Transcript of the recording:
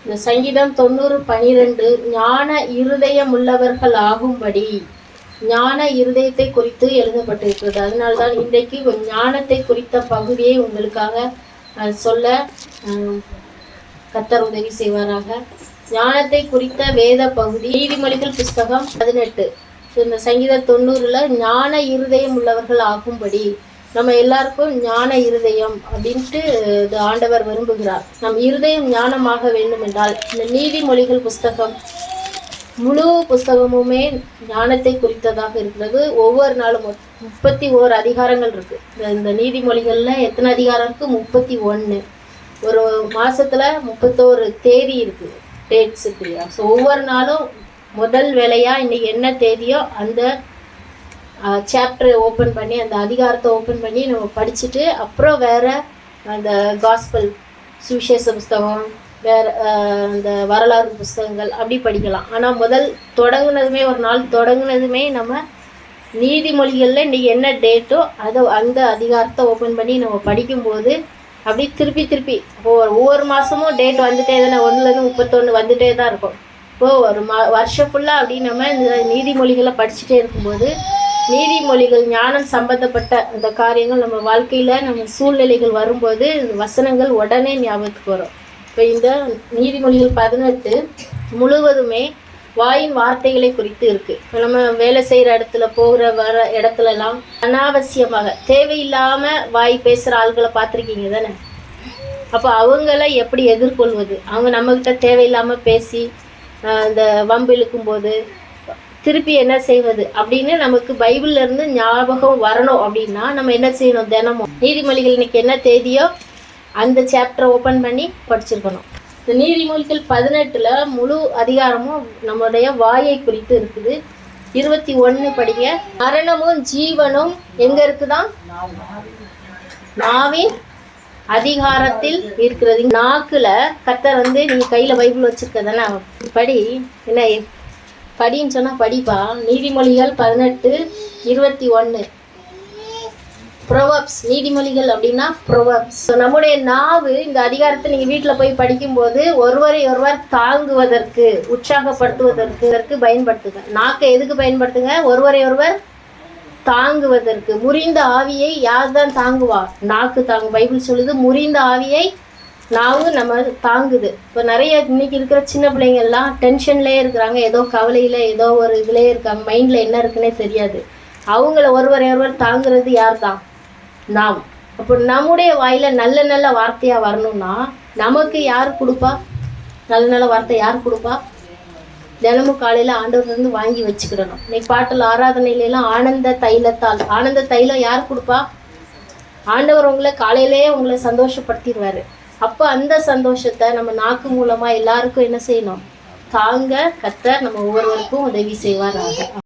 இந்த சங்கீதம் 90:12 ஞான இருதயம் உள்ளவர்கள் ஆகும்படி ஞான இருதயத்தை குறித்து எழுதப்பட்டிருக்கிறது. அதனால்தான் இன்றைக்கு ஞானத்தை குறித்த பகுதியை உங்களுக்காக சொல்ல கர்த்தர் உதவி செய்வாராக. ஞானத்தை குறித்த வேத பகுதி நீதிமொழிகள் புஸ்தகம் 18. இந்த சங்கீதம் 90ல் ஞான இருதயம் உள்ளவர்கள் ஆகும்படி நம்ம எல்லாருக்கும் ஞான இருதயம் அப்படின்ட்டு ஆண்டவர் விரும்புகிறார். நம் இருதயம் ஞானமாக வேண்டும் என்றால் இந்த நீதிமொழிகள் புஸ்தகம் முழு புஸ்தகமுமே ஞானத்தை குறித்ததாக இருக்கிறது. ஒவ்வொரு நாளும் 31 அதிகாரங்கள் இருக்கு. இந்த நீதிமொழிகள்ல எத்தனை அதிகாரம் இருக்கு? 31. ஒரு மாசத்துல 31 தேதி இருக்கு, டேட்ஸ் இருக்கு இல்லையா? ஸோ ஒவ்வொரு நாளும் முதல் வேலையா இன்னைக்கு என்ன தேதியோ அந்த சாப்டரை ஓப்பன் பண்ணி அந்த அதிகாரத்தை ஓப்பன் பண்ணி நம்ம படிச்சுட்டு அப்புறம் வேற அந்த காஸ்பல் சுவிசேஷ புஸ்தகம் வேற அந்த வரலாறு புஸ்தகங்கள் அப்படி படிக்கலாம். ஆனால் முதல் தொடங்குனதுமே ஒரு நாள் தொடங்குனதுமே நம்ம நீதிமொழிகளில் இன்றைக்கி என்ன டேட்டோ அதை அந்த அதிகாரத்தை ஓப்பன் பண்ணி நம்ம படிக்கும்போது அப்படி திருப்பி ஒவ்வொரு மாதமும் டேட் வந்துட்டே தானே, 1லேருந்து 31 வந்துட்டே தான் இருக்கும். இப்போது ஒரு வருஷம் ஃபுல்லாக அப்படி நம்ம இந்த நீதிமொழிகளை படிச்சுட்டே இருக்கும்போது நீதிமொழிகள் ஞானம் சம்பந்தப்பட்ட அந்த காரியங்கள் நம்ம வாழ்க்கையில் நம்ம சூழ்நிலைகள் வரும்போது வசனங்கள் உடனே ஞாபகத்துக்கு வரும். இப்போ இந்த நீதிமொழிகள் 18 முழுவதுமே வாயின் வார்த்தைகளை குறித்து இருக்குது. இப்போ நம்ம வேலை செய்கிற இடத்துல போகிற வர இடத்துலலாம் அனாவசியமாக தேவையில்லாமல் வாய் பேசுகிற ஆள்களை பார்த்துருக்கீங்க தானே? அப்போ அவங்கள எப்படி எதிர்கொள்வது? அவங்க நம்மக்கிட்ட தேவையில்லாமல் பேசி இந்த வம்பு இழுக்கும்போது திருப்பி என்ன செய்வது அப்படின்னு நமக்கு பைபிள்லேருந்து ஞாபகம் வரணும். அப்படின்னா நம்ம என்ன செய்யணும்? தினமும் நீதிமொழிகள் இன்னைக்கு என்ன தேதியோ அந்த சாப்டரை ஓப்பன் பண்ணி படிச்சிருக்கணும். இந்த நீதிமொழிகள் 18ல் முழு அதிகாரமும் நம்முடைய வாயை குறித்து இருக்குது. 21 படிங்க. மரணமும் ஜீவனும் எங்க இருக்குதான்? நாவின் அதிகாரத்தில் இருக்கிறது. நாக்குல கர்த்தர் நீங்க கையில பைபிள் வச்சிருக்கதானே படி. என்ன படின்னு சொன்னா படிப்பா. நீதிமொழிகள் 18:21 ப்ரோவர்ப்ஸ். நீதிமொழிகள் அப்படின்னா ப்ரோவர்ப்ஸ். நம்முடைய நாவு இந்த அதிகாரத்தை நீங்கள் வீட்டில் போய் படிக்கும்போது ஒருவரை ஒருவர் தாங்குவதற்கு உற்சாகப்படுத்துவதற்கு பயன்படுத்துங்க. நாக்கை எதுக்கு பயன்படுத்துங்க? ஒருவரை ஒருவர் தாங்குவதற்கு. முறிந்த ஆவியை யார் தான் தாங்குவா? நாக்கு தாங்கு. பைபிள் சொல்லுது முறிந்த ஆவியை நாவு நம்ம தாங்குது. இப்போ நிறைய இன்னைக்கு இருக்கிற சின்ன பிள்ளைங்கள்லாம் டென்ஷன்லேயே இருக்கிறாங்க, ஏதோ கவலையில் ஏதோ ஒரு இதுலேயே இருக்காங்க, மைண்டில் என்ன இருக்குன்னே தெரியாது. அவங்கள ஒருவரை ஒருவர் தாங்குறது யார் தான்? நாம். அப்போ நம்முடைய வாயில் நல்ல நல்ல வார்த்தையாக வரணும்னா நமக்கு யார் கொடுப்பா? நல்ல நல்ல வார்த்தை யார் கொடுப்பா? தினமும் காலையில் ஆண்டவர்லேருந்து வாங்கி வச்சுக்கிடணும். இன்னைக்கு பாட்டில் ஆராதனையிலாம் ஆனந்த தைலத்தால். ஆனந்த தைலம் யார் கொடுப்பா? ஆண்டவர் உங்களை காலையிலேயே உங்களை சந்தோஷப்படுத்திடுவார். அப்போ அந்த சந்தோஷத்தை நம்ம நாக்கு மூலமாக எல்லாருக்கும் என்ன செய்யணும்? தாங்க கர்த்தர் நம்ம ஒவ்வொருவருக்கும் உதவி செய்வாராக.